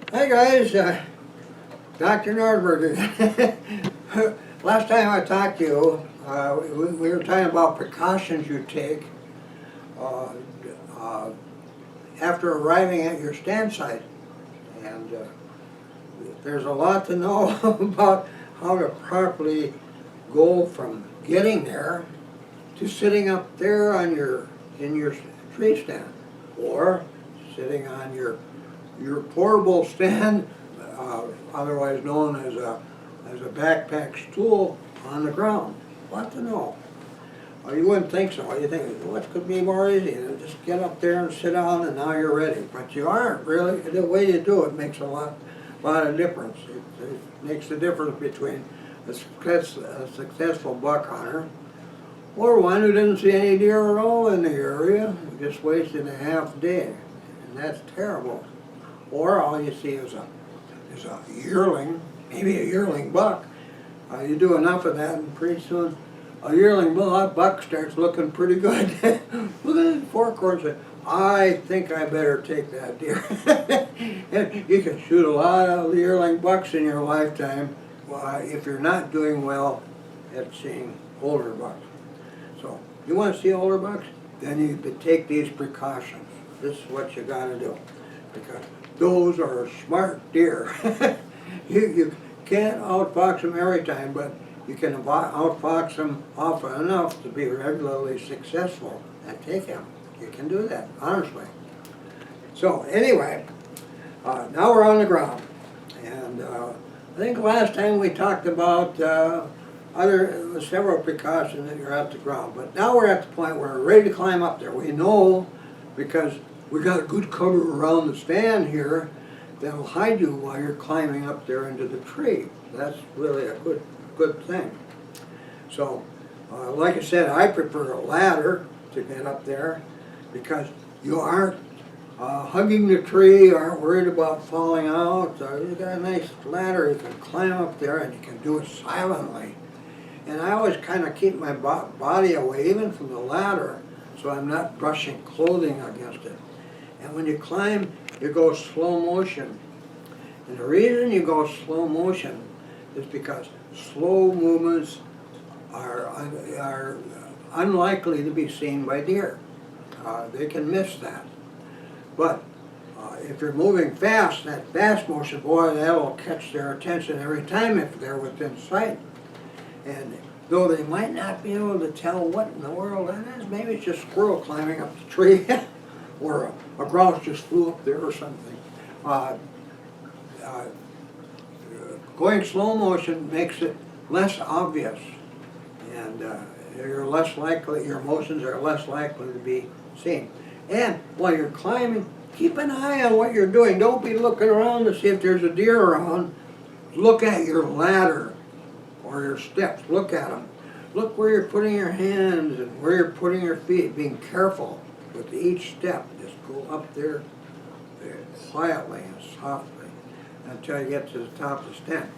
Hey guys, Dr. Nordberg again. Last time I talked to you, we were talking about precautions you take uh, uh, after arriving at your stand site. And there's a lot to know about how to properly go from getting there to sitting up there on in your tree stand, or sitting on your portable stand, otherwise known as a backpack stool on the ground. What to know? You wouldn't think so. You think, what could be more easy than just get up there and sit down and now you're ready. But you aren't really. The way you do it makes a lot of difference. It makes the difference between a successful buck hunter or one who didn't see any deer at all in the area, just wasted a half day. And that's terrible. Or all you see is a yearling, maybe a yearling buck. You do enough of that and pretty soon a yearling buck starts looking pretty good. Look at the forecorn and say, I think I better take that deer. And you can shoot a lot of yearling bucks in your lifetime if you're not doing well at seeing older bucks. So you want to see older bucks? Then you take these precautions. This is what you got to do, because those are smart deer. You can't outfox them every time, but you can outfox them often enough to be regularly successful at taking them. You can do that, honestly. So anyway, now we're on the ground. And I think last time we talked about several precautions that you're at the ground. But now we're at the point where we're ready to climb up there. We know, because we got a good cover around the stand here that'll hide you while you're climbing up there into the tree. That's really a good thing. So, like I said, I prefer a ladder to get up there because you aren't hugging the tree, aren't worried about falling out. You got a nice ladder, you can climb up there and you can do it silently. And I always kind of keep my body away, even from the ladder, so I'm not brushing clothing against it. And when you climb, you go slow motion. And the reason you go slow motion is because slow movements are unlikely to be seen by deer. They can miss that. But if you're moving fast, that fast motion, boy, that'll catch their attention every time if they're within sight. And though they might not be able to tell what in the world that is, maybe it's just a squirrel climbing up the tree, or a grouse just flew up there or something. Going slow motion makes it less obvious, and you're less likely, your motions are less likely to be seen. And while you're climbing, keep an eye on what you're doing. Don't be looking around to see if there's a deer around. Look at your ladder or your steps. Look at them. Look where you're putting your hands and where you're putting your feet, being careful with each step. Just go up there very quietly and softly until you get to the top of the stand.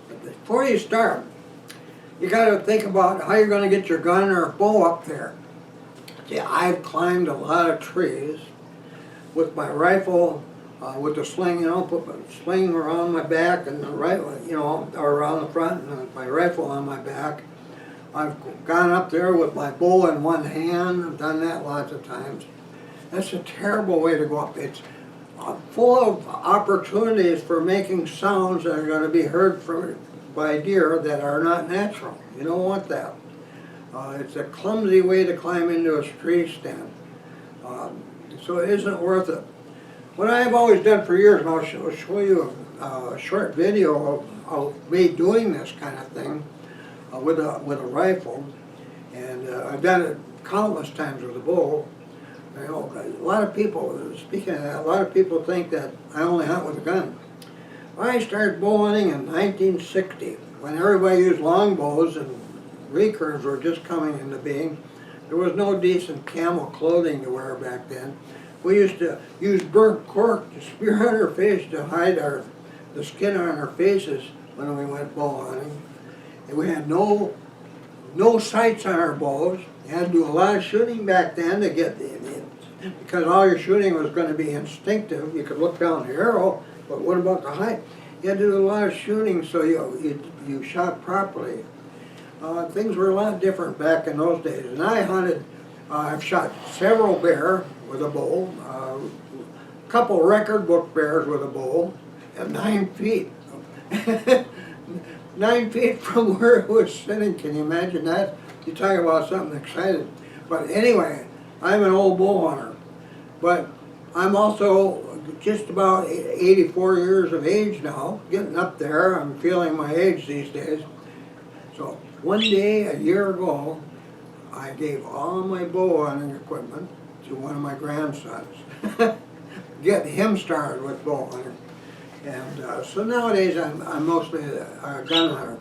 But before you start, you got to think about how you're going to get your gun or bow up there. See, I've climbed a lot of trees with my rifle, with the sling, put my sling around my back and the rifle, or around the front, and my rifle on my back. I've gone up there with my bow in one hand. I've done that lots of times. That's a terrible way to go up. It's full of opportunities for making sounds that are going to be heard by deer that are not natural. You don't want that. It's a clumsy way to climb into a tree stand. So it isn't worth it. What I've always done for years, and I'll show you a short video of me doing this kind of thing with a rifle, and I've done it countless times with a bow. A lot of people, speaking of that, a lot of people think that I only hunt with a gun. I started bow hunting in 1960, when everybody used longbows and recurves were just coming into being. There was no decent camel clothing to wear back then. We used to use burnt cork to spear on our face to hide the skin on our faces when we went bow hunting. And we had no sights on our bows. You had to do a lot of shooting back then to get because all your shooting was going to be instinctive. You could look down the arrow, But what about the height? You had to do a lot of shooting so you shot properly. Things were a lot different back in those days. And I hunted, I've shot several bear with a bow, a couple record book bears with a bow, at 9 feet. 9 feet from where it was sitting. Can you imagine that? You talk about something exciting. But anyway, I'm an old bow hunter. But I'm also just about 84 years of age now, getting up there. I'm feeling my age these days. So one day, a year ago, I gave all my bow hunting equipment to one of my grandsons. Get him started with bow hunting. And so nowadays I'm mostly a gun hunter,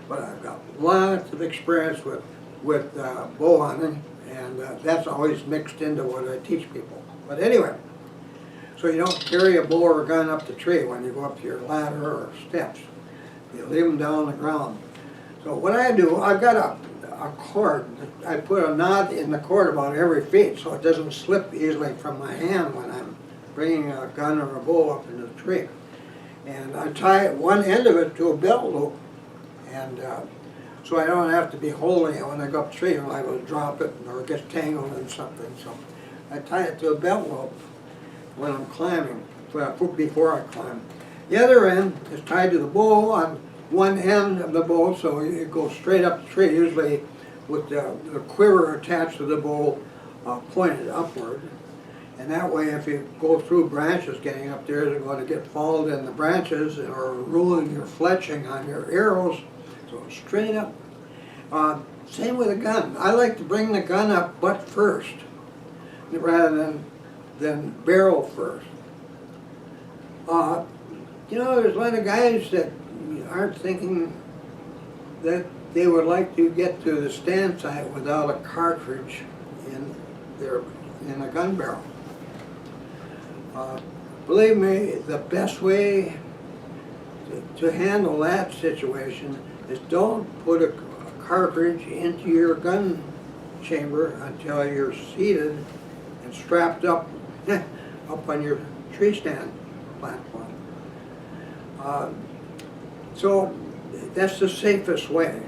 but I've got lots of experience with bow hunting, and that's always mixed into what I teach people. But anyway, so you don't carry a bow or a gun up the tree when you go up to your ladder or steps. You leave them down on the ground. So what I do, I've got a cord. I put a knot in the cord about every feet so it doesn't slip easily from my hand when I'm bringing a gun or a bow up into the tree. And I tie one end of it to a belt loop, and so I don't have to be holding it when I go up the tree, or I will drop it or get tangled in something. So I tie it to a belt loop when I'm climbing, before I climb. The other end is tied to the bow on one end of the bow, so it goes straight up the tree, usually with the quiver attached to the bow pointed upward. And that way, if you go through branches getting up there, they're going to get followed in the branches or ruin your fletching on your arrows. So straight up. Same with a gun. I like to bring the gun up butt first, rather than barrel first. You know, there's a lot of guys that aren't thinking that they would like to get to the stand site without a cartridge in a gun barrel. Believe me, the best way to handle that situation is don't put a cartridge into your gun chamber until you're seated and strapped up up on your tree stand platform. So that's the safest way.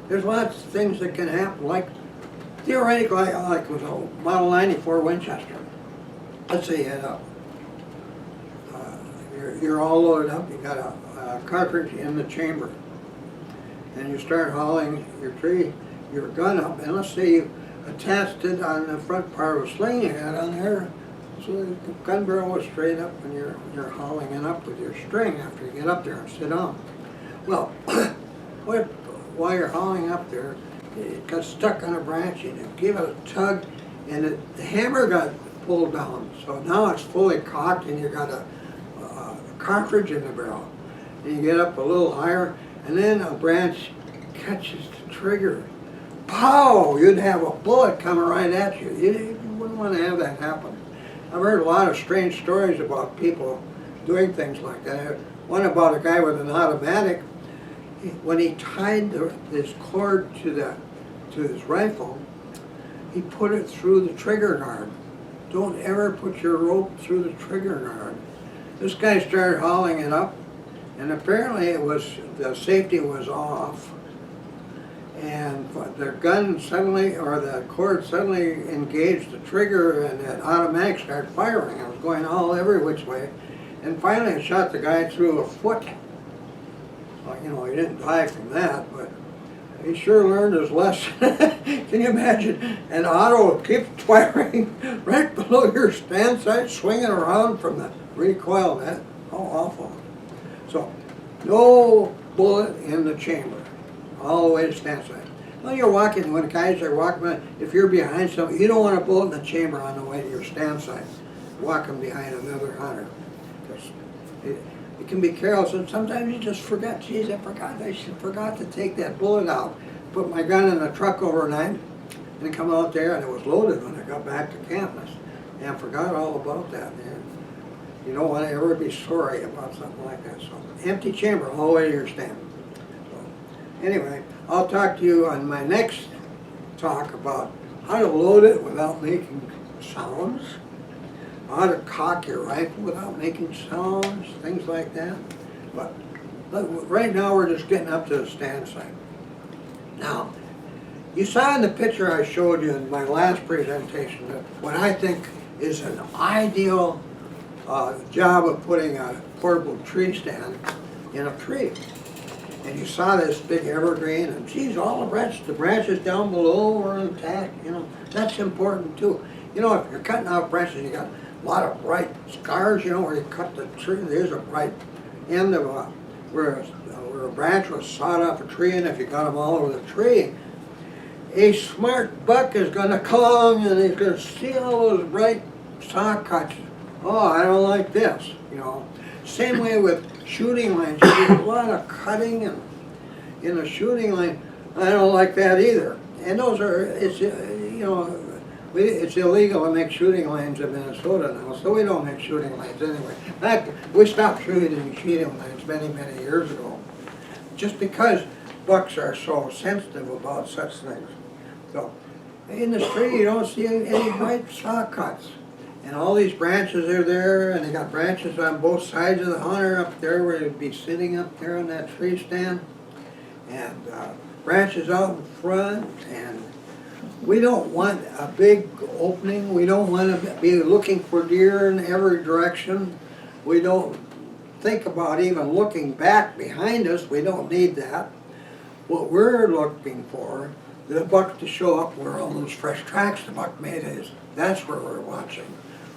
There's lots of things that can happen, like theoretically, like with a Model 94 Winchester. Let's say you're all loaded up, you got a cartridge in the chamber, and you start hauling your gun up, and let's say you attached it on the front part of a sling you had on there, so the gun barrel was straight up, and you're hauling it up with your string after you get up there and sit down. Well, while you're hauling up there, it got stuck on a branch, and you give it a tug, and the hammer got pulled down. So now it's fully cocked, and you got a cartridge in the barrel. And you get up a little higher, and then a branch catches the trigger. Pow! You'd have a bullet coming right at you. You wouldn't want to have that happen. I've heard a lot of strange stories about people doing things like that. One about a guy with an automatic. When he tied this cord to his rifle, he put it through the trigger guard. Don't ever put your rope through the trigger guard. This guy started hauling it up, and apparently the safety was off, and the gun suddenly, or the cord suddenly engaged the trigger, and that automatic started firing. It was going every which way, and finally it shot the guy through a foot. Well, you know, he didn't die from that, but he sure learned his lesson. Can you imagine an auto keeps firing right below your stand sight, swinging around from the recoil? That, how awful. So, no bullet in the chamber, all the way to stand sight. When you're walking, when guys are walking, if you're behind something, you don't want a bullet in the chamber on the way to your stand sight, walking behind another hunter. Because it can be careless, and sometimes you just forget. Geez, I forgot to take that bullet out. Put my gun in the truck overnight, and come out there, and it was loaded when I got back to campus. And I forgot all about that, man. You don't want to ever be sorry about something like that. So, empty chamber all the way to your stand. So, anyway, I'll talk to you on my next talk about how to load it without making sounds. how to cock your rifle without making sounds, things like that. But right now we're just getting up to the stand sight. Now, you saw in the picture I showed you in my last presentation that what I think is an ideal job of putting a portable tree stand in a tree. And you saw this big evergreen, and geez, all the branches down below are intact, you know. That's important too. You know, if you're cutting out branches, you got a lot of bright scars, you know, where you cut the tree, there's a bright end of where a branch was sawed off a tree, and if you got them all over the tree, a smart buck is going to come and he's going to see all those bright saw cuts. Oh, I don't like this, you know. Same way with shooting lines. There's a lot of cutting and in a shooting line. I don't like that either. And those are, it's, you know, it's illegal to make shooting lines in Minnesota now, so we don't make shooting lines anyway. In fact, we stopped shooting lines many, many years ago, just because bucks are so sensitive about such things. So, in the tree you don't see any bright saw cuts. And all these branches are there, and they got branches on both sides of the hunter up there where you'd be sitting up there on that tree stand. And branches out in front, and we don't want a big opening. We don't want to be looking for deer in every direction. We don't think about even looking back behind us. We don't need that. What we're looking for, the buck to show up where all those fresh tracks the buck made is. That's where we're watching.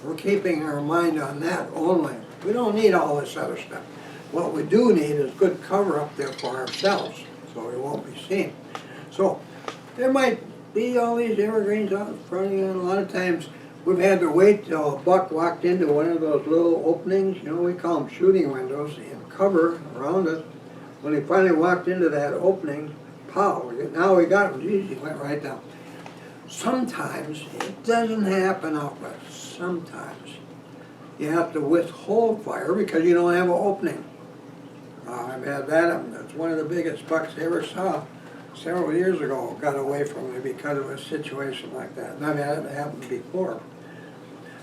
We're keeping our mind on that only. We don't need all this other stuff. What we do need is good cover up there for ourselves, so we won't be seen. So there might be all these evergreens out in front of you, and a lot of times we've had to wait till a buck walked into one of those little openings, you know, we call them shooting windows, and cover around us. When he finally walked into that opening, pow, now we got him, geez, he went right down. Sometimes it doesn't happen outright. Sometimes you have to withhold fire because you don't have an opening. I've had that. That's one of the biggest bucks I ever saw several years ago. Got away from me because of a situation like that. And I've had it happen before.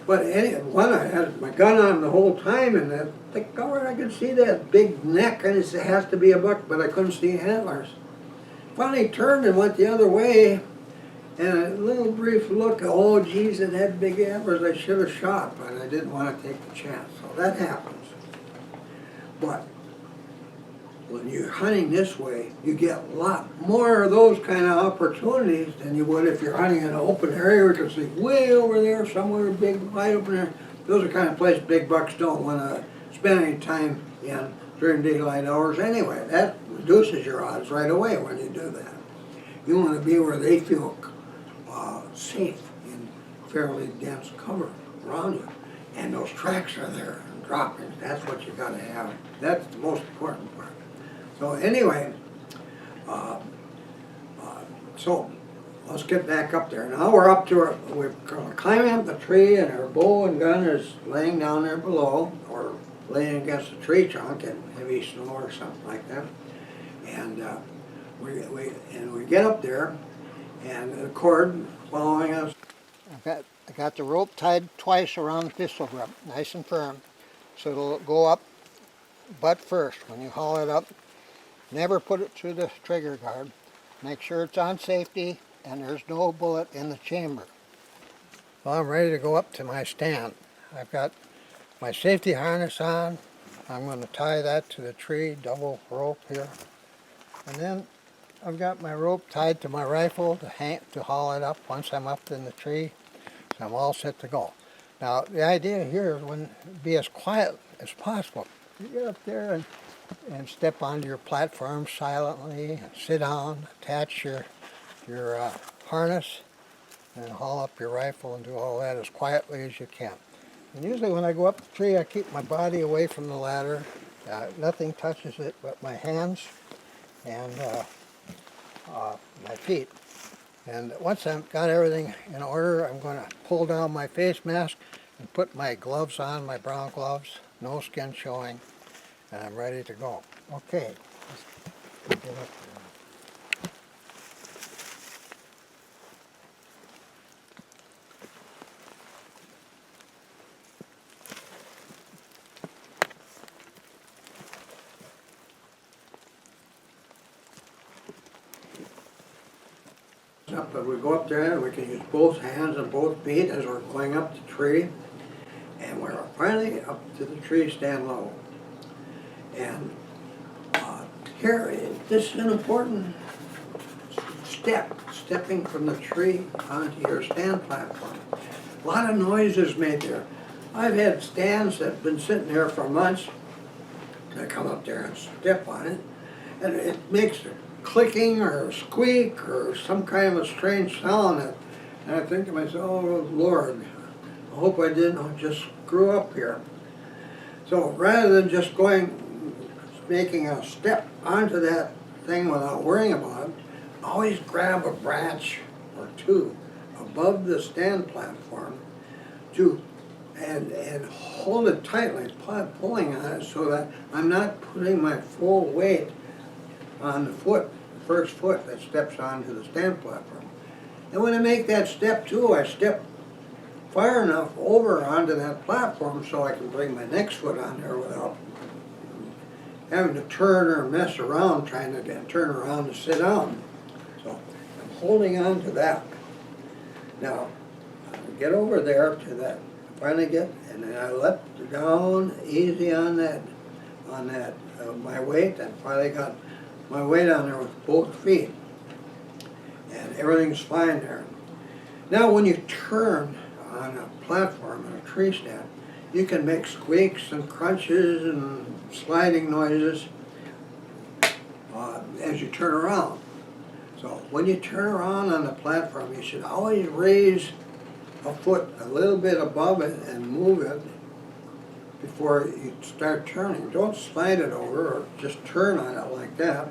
But one, I had my gun on the whole time, and that thick cover, I could see that big neck, and it has to be a buck, but I couldn't see antlers. Finally turned and went the other way. And a little brief look, oh geez, it had big antlers, I should have shot, but I didn't want to take the chance. So that happens. But when you're hunting this way, you get a lot more of those kind of opportunities than you would if you're hunting in an open area where you can see way over there, somewhere big, wide open area. Those are the kind of places big bucks don't want to spend any time in during daylight hours anyway. That reduces your odds right away when you do that. You want to be where they feel safe in fairly dense cover around you. And those tracks are there and dropping. That's what you got to have. That's the most important part. So anyway, so let's get back up there. Now we're up to we're climbing up the tree, and our bow and gun is laying down there below, or laying against a tree trunk in heavy snow or something like that. And we get up there, and the cord following us. I got the rope tied twice around the pistol grip, nice and firm, so it'll go up butt first. When you haul it up, never put it through the trigger guard. Make sure it's on safety and there's no bullet in the chamber. Well, I'm ready to go up to my stand. I've got my safety harness on. I'm going to tie that to the tree, double rope here. And then I've got my rope tied to my rifle to haul it up once I'm up in the tree. So I'm all set to go. Now the idea here is be as quiet as possible. You get up there and step onto your platform silently, and sit down, attach your harness, and haul up your rifle and do all that as quietly as you can. And usually when I go up the tree, I keep my body away from the ladder. Nothing touches it but my hands and my feet. And once I've got everything in order, I'm going to pull down my face mask and put my gloves on, my brown gloves, no skin showing, and I'm ready to go. Okay, let's get up there. up, but we go up there and we can use both hands and both feet as we're going up the tree. And we're finally up to the tree stand level. And this is an important step, stepping from the tree onto your stand platform. A lot of noise is made there. I've had stands that have been sitting there for months. I come up there and step on it, and it makes a clicking or a squeak or some kind of a strange sound. And I think to myself, oh Lord, I hope I didn't just screw up here. So rather than just making a step onto that thing without worrying about it, always grab a branch or two above the stand platform and hold it tightly, pulling on it so that I'm not putting my full weight on the first foot that steps onto the stand platform. And when I make that step too, I step far enough over onto that platform so I can bring my next foot on there without having to turn or mess around trying to turn around to sit down. So I'm holding on to that. Now, I get over there to that, finally get, and then I let down easy on that, my weight, and finally got my weight on there with both feet. And everything's fine there. Now when you turn on a platform in a tree stand, you can make squeaks and crunches and sliding noises as you turn around. So when you turn around on the platform, you should always raise a foot a little bit above it and move it before you start turning. Don't slide it over or just turn on it like that,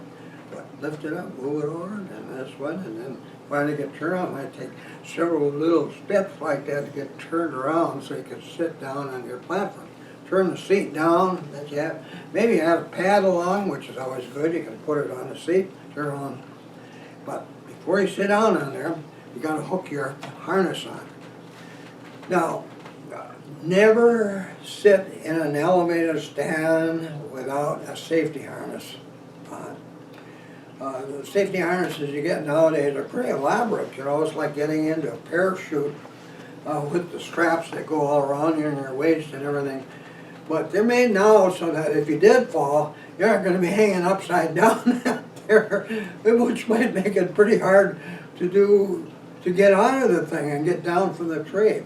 but lift it up, move it over, and this one, and then finally get turned on. It might take several little steps like that to get turned around so you can sit down on your platform. Turn the seat down that you have. Maybe you have a pad along, which is always good. You can put it on the seat, turn on. But before you sit down on there, you got to hook your harness on. Now, never sit in an elevator stand without a safety harness on. The safety harnesses you get nowadays are pretty elaborate. You know, it's like getting into a parachute with the straps that go all around you and your waist and everything. But they're made now so that if you did fall, you're not going to be hanging upside down out there, which might make it pretty hard to get out of the thing and get down from the tree.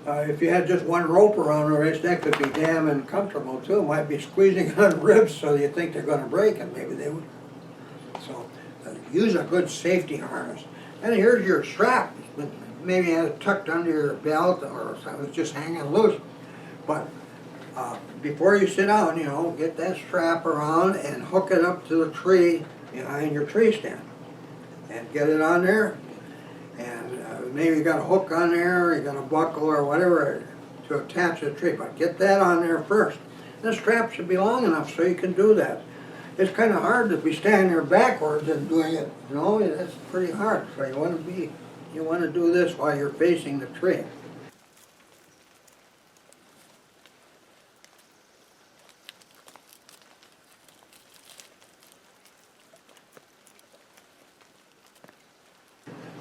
If you had just one rope around the waist, that could be damn uncomfortable too. It might be squeezing on ribs so you think they're going to break, and maybe they would. So use a good safety harness. And here's your strap. Maybe you had it tucked under your belt or something, it's just hanging loose. But before you sit down, you know, get that strap around and hook it up to the tree behind your tree stand. And get it on there. And maybe you got a hook on there, or you got a buckle or whatever to attach to the tree. But get that on there first. The strap should be long enough so you can do that. It's kind of hard to be standing there backwards and doing it. You know, that's pretty hard. So you want to do this while you're facing the tree.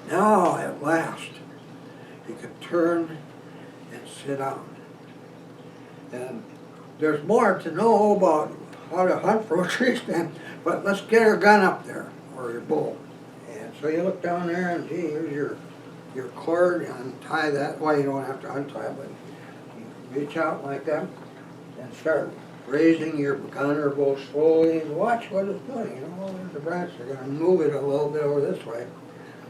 Now, at last, you can turn and sit down. And there's more to know about how to hunt for a tree stand, but let's get our gun up there, or your bow. And so you look down there and gee, here's your cord, and untie that. Well, you don't have to untie it, but you reach out like that and start raising your gun or bow slowly and watch what it's doing. You know, there's the branch. You're going to move it a little bit over this way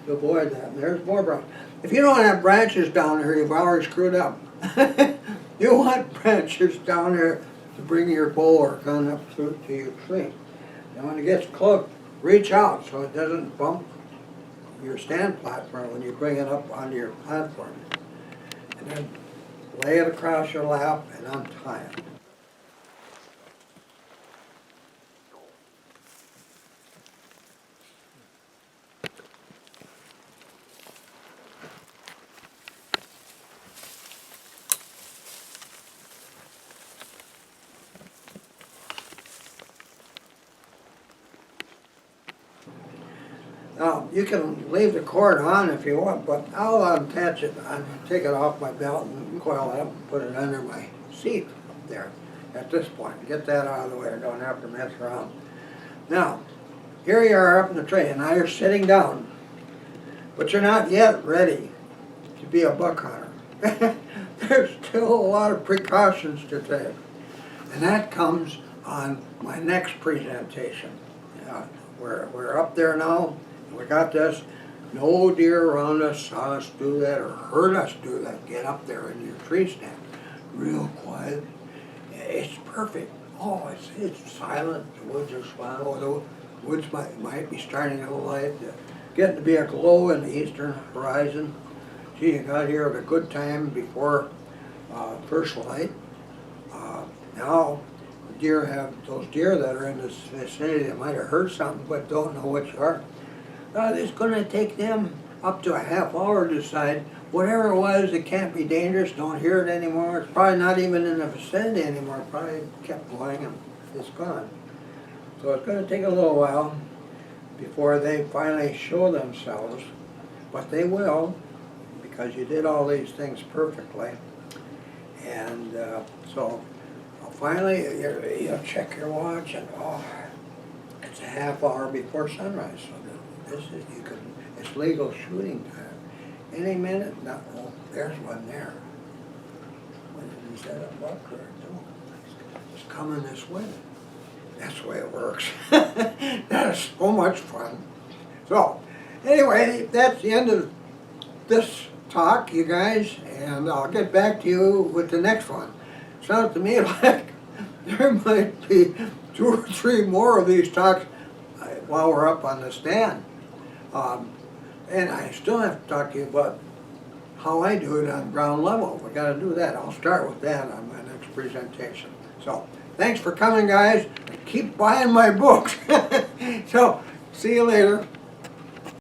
to avoid that. And there's more branches. If you don't have branches down there, you've already screwed up. You want branches down there to bring your bow or gun up to your tree. And when it gets close, reach out so it doesn't bump your stand platform when you bring it up onto your platform. And then lay it across your lap and untie it. Now, you can leave the cord on if you want, but I'll attach it, take it off my belt and coil it up and put it under my seat up there at this point. Get that out of the way, I don't have to mess around. Now, here you are up in the train, and now you're sitting down, but you're not yet ready to be a buck hunter. There's still a lot of precautions to take, and that comes on my next presentation. We're up there now, we got this. No deer around us saw us do that or heard us do that. Get up there in your tree stand, real quiet. It's perfect. Oh, it's silent. The woods are silent. Oh, the woods might be starting to light. Getting to be a glow in the eastern horizon. Gee, you got here at a good time before first light. Now, those deer that are in this vicinity that might have heard something but don't know what you are. It's going to take them up to a half hour to decide whatever it was that can't be dangerous, don't hear it anymore. It's probably not even in the vicinity anymore. Probably kept going and it's gone. So it's going to take a little while before they finally show themselves, but they will, because you did all these things perfectly. And so finally you'll check your watch and it's a half hour before sunrise. So it's legal shooting time. Any minute, no, oh, there's one there. Is that a buck or no? It's coming this way. That's the way it works. That's so much fun. So, anyway, that's the end of this talk, you guys, and I'll get back to you with the next one. Sounds to me like there might be 2 or 3 more of these talks while we're up on the stand. And I still have to talk to you about how I do it on ground level. We got to do that. I'll start with that on my next presentation. So, thanks for coming, guys. Keep buying my books. So, see you later.